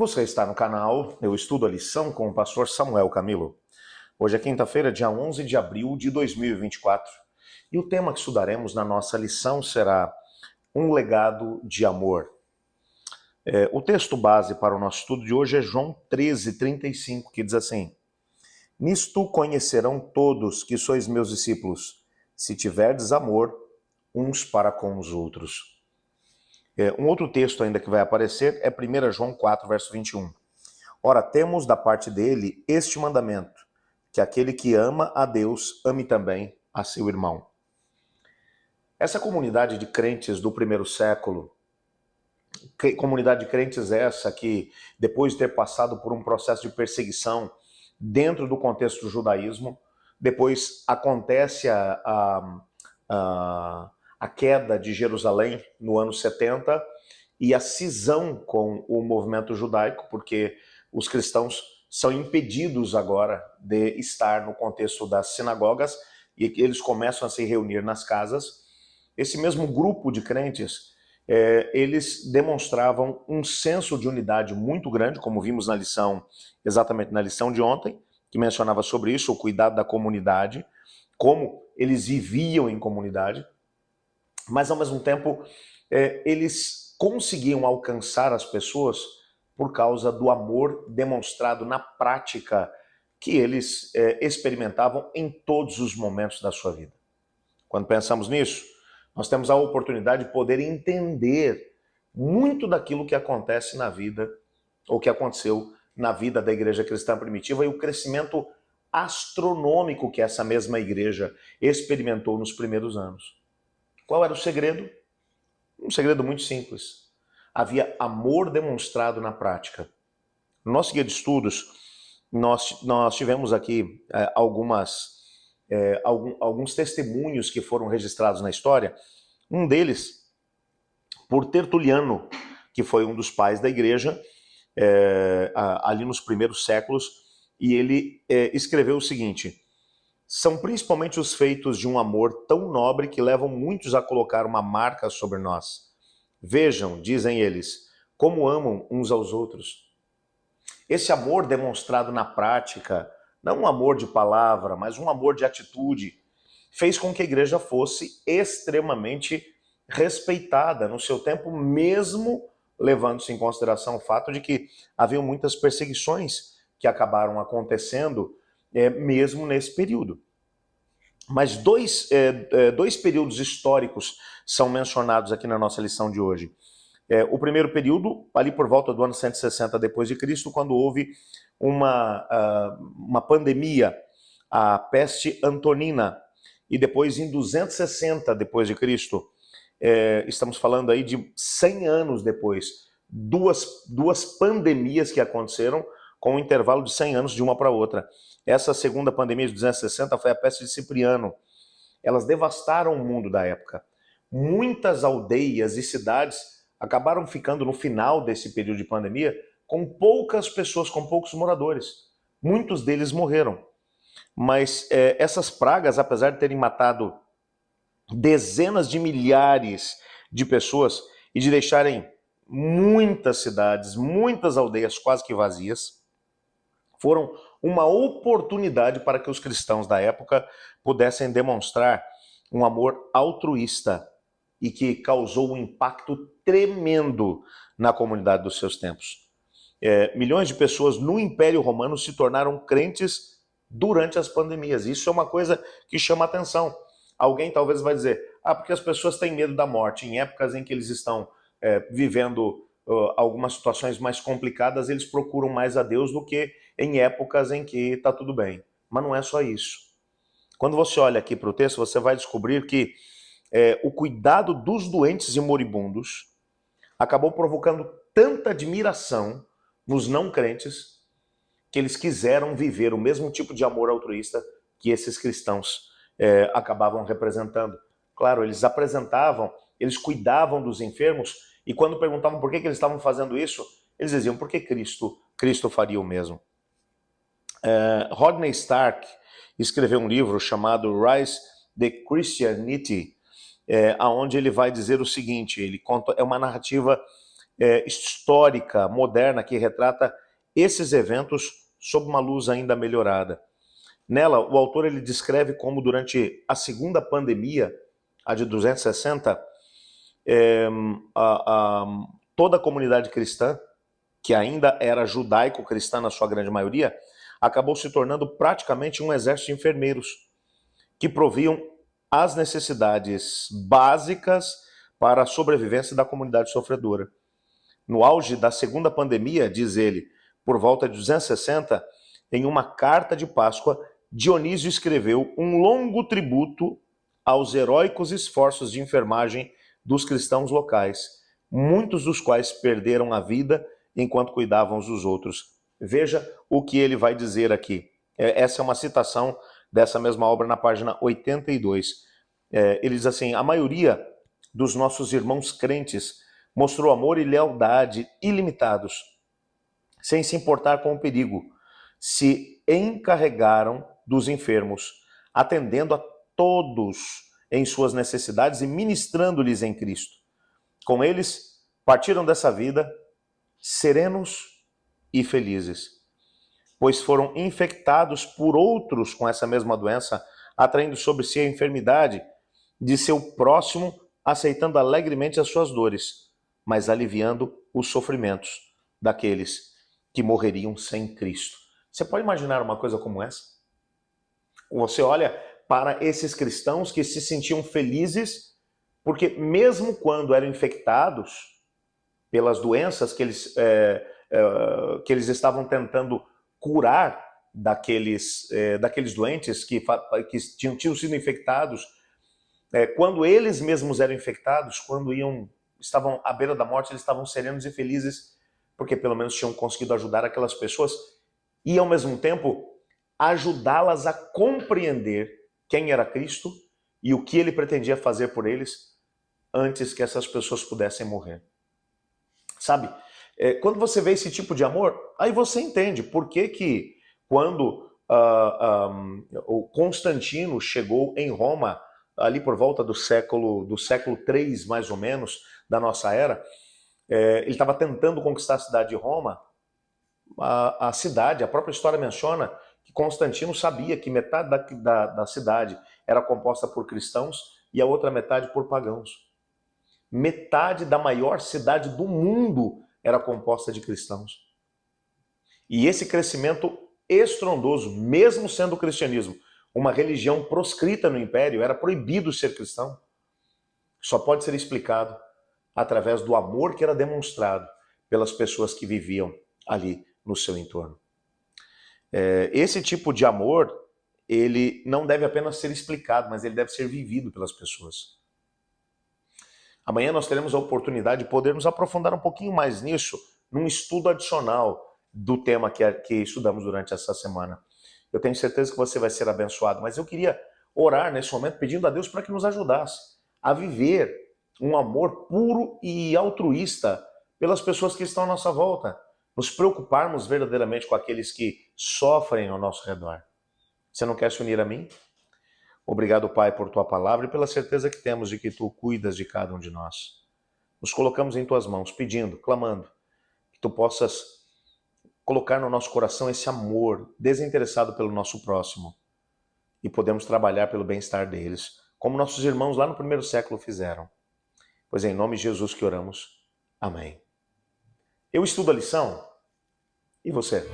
Você está no canal Eu Estudo a Lição com o pastor Samuel Camilo. Hoje é quinta-feira, dia 11 de abril de 2024, e o tema que estudaremos na nossa lição será Um Legado de Amor. O texto base para o nosso estudo de hoje é João 13:35, que diz assim: Nisto conhecerão todos que sois meus discípulos, se tiverdes amor uns para com os outros. Um outro texto ainda que vai aparecer é 1 João 4, verso 21. Ora, temos da parte dele este mandamento, que aquele que ama a Deus, ame também a seu irmão. Essa comunidade de crentes do primeiro século, comunidade de crentes essa que, depois de ter passado por um processo de perseguição dentro do contexto do judaísmo, depois acontece a queda de Jerusalém no ano 70 e a cisão com o movimento judaico, porque os cristãos são impedidos agora de estar no contexto das sinagogas e eles começam a se reunir nas casas. Esse mesmo grupo de crentes, eles demonstravam um senso de unidade muito grande, como vimos na lição, exatamente na lição de ontem, que mencionava sobre isso, o cuidado da comunidade, como eles viviam em comunidade, mas ao mesmo tempo eles conseguiam alcançar as pessoas por causa do amor demonstrado na prática que eles experimentavam em todos os momentos da sua vida. Quando pensamos nisso, nós temos a oportunidade de poder entender muito daquilo que acontece na vida, ou que aconteceu na vida da igreja cristã primitiva e o crescimento astronômico que essa mesma igreja experimentou nos primeiros anos. Qual era o segredo? Um segredo muito simples. Havia amor demonstrado na prática. No nosso guia de estudos, nós tivemos aqui alguns testemunhos que foram registrados na história. Um deles, por Tertuliano, que foi um dos pais da igreja, ali nos primeiros séculos, e ele escreveu o seguinte: são principalmente os feitos de um amor tão nobre que levam muitos a colocar uma marca sobre nós. Vejam, dizem eles, como amam uns aos outros. Esse amor demonstrado na prática, não um amor de palavra, mas um amor de atitude, fez com que a igreja fosse extremamente respeitada no seu tempo, mesmo levando-se em consideração o fato de que haviam muitas perseguições que acabaram acontecendo mesmo nesse período. Mas dois períodos históricos são mencionados aqui na nossa lição de hoje. O primeiro período, ali por volta do ano 160 depois de Cristo, quando houve uma pandemia, a peste antonina, e depois em 260 depois de Cristo, estamos falando aí de 100 anos depois, duas pandemias que aconteceram com um intervalo de 100 anos de uma para outra. Essa segunda pandemia de 260 foi a peste de Cipriano. Elas devastaram o mundo da época. Muitas aldeias e cidades acabaram ficando no final desse período de pandemia com poucas pessoas, com poucos moradores. Muitos deles morreram. Mas essas pragas, apesar de terem matado dezenas de milhares de pessoas e de deixarem muitas cidades, muitas aldeias quase que vazias, foram uma oportunidade para que os cristãos da época pudessem demonstrar um amor altruísta e que causou um impacto tremendo na comunidade dos seus tempos. Milhões de pessoas no Império Romano se tornaram crentes durante as pandemias. Isso é uma coisa que chama atenção. Alguém talvez vai dizer, porque as pessoas têm medo da morte. Em épocas em que eles estão vivendo algumas situações mais complicadas, eles procuram mais a Deus do que em épocas em que está tudo bem. Mas não é só isso. Quando você olha aqui para o texto, você vai descobrir que o cuidado dos doentes e moribundos acabou provocando tanta admiração nos não crentes que eles quiseram viver o mesmo tipo de amor altruísta que esses cristãos acabavam representando. Claro, eles cuidavam dos enfermos, e quando perguntavam por que eles estavam fazendo isso, eles diziam, porque Cristo faria o mesmo. Rodney Stark escreveu um livro chamado Rise the Christianity, onde ele vai dizer o seguinte, ele conta, é uma narrativa histórica, moderna, que retrata esses eventos sob uma luz ainda melhorada. Nela, o autor ele descreve como durante a segunda pandemia, a de 260, toda a comunidade cristã, que ainda era judaico-cristã na sua grande maioria, acabou se tornando praticamente um exército de enfermeiros que proviam as necessidades básicas para a sobrevivência da comunidade sofredora. No auge da segunda pandemia, diz ele, por volta de 260, em uma carta de Páscoa, Dionísio escreveu um longo tributo aos heróicos esforços de enfermagem dos cristãos locais, muitos dos quais perderam a vida enquanto cuidavam uns dos outros. Veja o que ele vai dizer aqui. Essa é uma citação dessa mesma obra na página 82. Ele diz assim: a maioria dos nossos irmãos crentes mostrou amor e lealdade ilimitados, sem se importar com o perigo. Se encarregaram dos enfermos, atendendo a todos em suas necessidades e ministrando-lhes em Cristo. Com eles, partiram dessa vida serenos e felizes, pois foram infectados por outros com essa mesma doença, atraindo sobre si a enfermidade de seu próximo, aceitando alegremente as suas dores, mas aliviando os sofrimentos daqueles que morreriam sem Cristo. Você pode imaginar uma coisa como essa? Você olha para esses cristãos que se sentiam felizes, porque mesmo quando eram infectados pelas doenças que eles estavam tentando curar daqueles doentes que tinham sido infectados, quando eles mesmos eram infectados, quando estavam à beira da morte, eles estavam serenos e felizes, porque pelo menos tinham conseguido ajudar aquelas pessoas e, ao mesmo tempo, ajudá-las a compreender quem era Cristo e o que ele pretendia fazer por eles antes que essas pessoas pudessem morrer. Sabe, quando você vê esse tipo de amor, aí você entende por que quando o Constantino chegou em Roma, ali por volta do século III, mais ou menos, da nossa era, ele estava tentando conquistar a cidade de Roma. A cidade, a própria história menciona que Constantino sabia que metade da cidade era composta por cristãos e a outra metade por pagãos. Metade da maior cidade do mundo era composta de cristãos. E esse crescimento estrondoso, mesmo sendo o cristianismo uma religião proscrita no Império, era proibido ser cristão, só pode ser explicado através do amor que era demonstrado pelas pessoas que viviam ali no seu entorno. Esse tipo de amor, ele não deve apenas ser explicado, mas ele deve ser vivido pelas pessoas. Amanhã nós teremos a oportunidade de podermos aprofundar um pouquinho mais nisso, num estudo adicional do tema que estudamos durante essa semana. Eu tenho certeza que você vai ser abençoado, mas eu queria orar nesse momento pedindo a Deus para que nos ajudasse a viver um amor puro e altruísta pelas pessoas que estão à nossa volta. Nos preocuparmos verdadeiramente com aqueles que sofrem ao nosso redor. Você não quer se unir a mim? Obrigado, Pai, por Tua palavra e pela certeza que temos de que Tu cuidas de cada um de nós. Nos colocamos em Tuas mãos, pedindo, clamando, que Tu possas colocar no nosso coração esse amor desinteressado pelo nosso próximo e podemos trabalhar pelo bem-estar deles, como nossos irmãos lá no primeiro século fizeram. Pois é em nome de Jesus que oramos. Amém. Eu estudo a lição. E você?